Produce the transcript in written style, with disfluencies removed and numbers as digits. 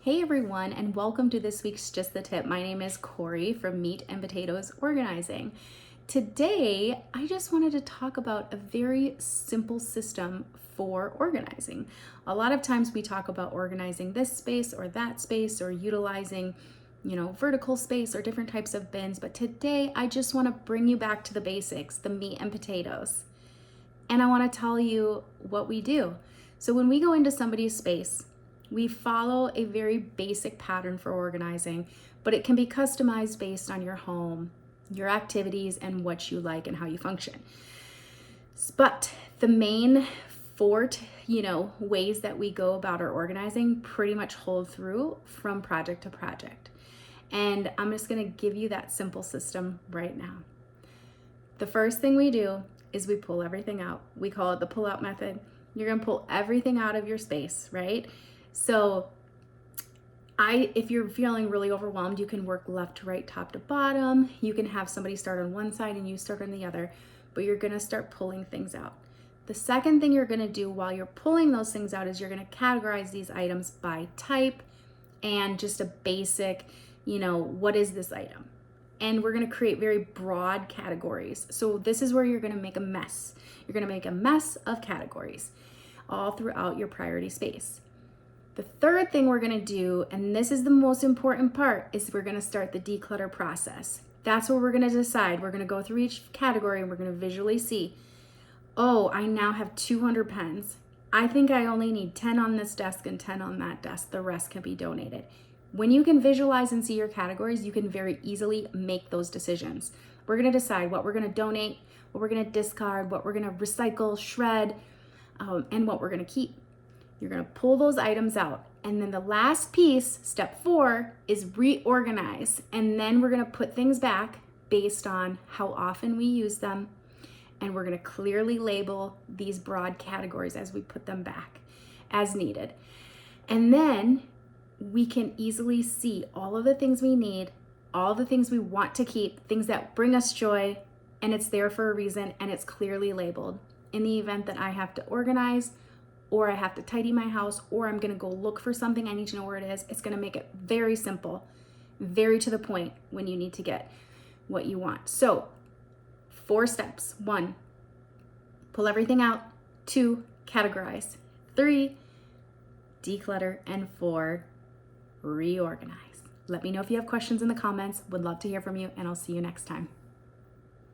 Hey everyone, and welcome to this week's Just the Tip. My name is Corey from Meat and Potatoes Organizing. Today, I just wanted to talk about a very simple system for organizing. A lot of times we talk about organizing this space or that space or utilizing, vertical space or different types of bins. But today, I just want to bring you back to the basics, the meat and potatoes. And I want to tell you what we do. So when we go into somebody's space, we follow a very basic pattern for organizing, but it can be customized based on your home, your activities, and what you like and how you function. But the main four, ways that we go about our organizing pretty much hold through from project to project. And I'm just gonna give you that simple system right now. The first thing we do is we pull everything out. We call it the pull-out method. You're gonna pull everything out of your space, right? So if you're feeling really overwhelmed, you can work left to right, top to bottom. You can have somebody start on one side and you start on the other, but you're gonna start pulling things out. The second thing you're gonna do while you're pulling those things out is you're gonna categorize these items by type and just a basic, what is this item? And we're gonna create very broad categories. So this is where you're gonna make a mess. You're gonna make a mess of categories all throughout your priority space. The third thing we're gonna do, and this is the most important part, is we're gonna start the declutter process. That's where we're gonna decide. We're gonna go through each category and we're gonna visually see, oh, I now have 200 pens. I think I only need 10 on this desk and 10 on that desk. The rest can be donated. When you can visualize and see your categories, you can very easily make those decisions. We're gonna decide what we're gonna donate, what we're gonna discard, what we're gonna recycle, shred, and what we're gonna keep. You're gonna pull those items out. And then the last piece, step 4, is reorganize. And then we're gonna put things back based on how often we use them. And we're gonna clearly label these broad categories as we put them back as needed. And then we can easily see all of the things we need, all the things we want to keep, things that bring us joy, and it's there for a reason and it's clearly labeled. In the event that I have to organize, or I have to tidy my house, or I'm gonna go look for something, I need to know where it is. It's gonna make it very simple, very to the point when you need to get what you want. So 4 steps. 1, pull everything out. 2, categorize. 3, declutter. And 4, reorganize. Let me know if you have questions in the comments. Would love to hear from you, and I'll see you next time.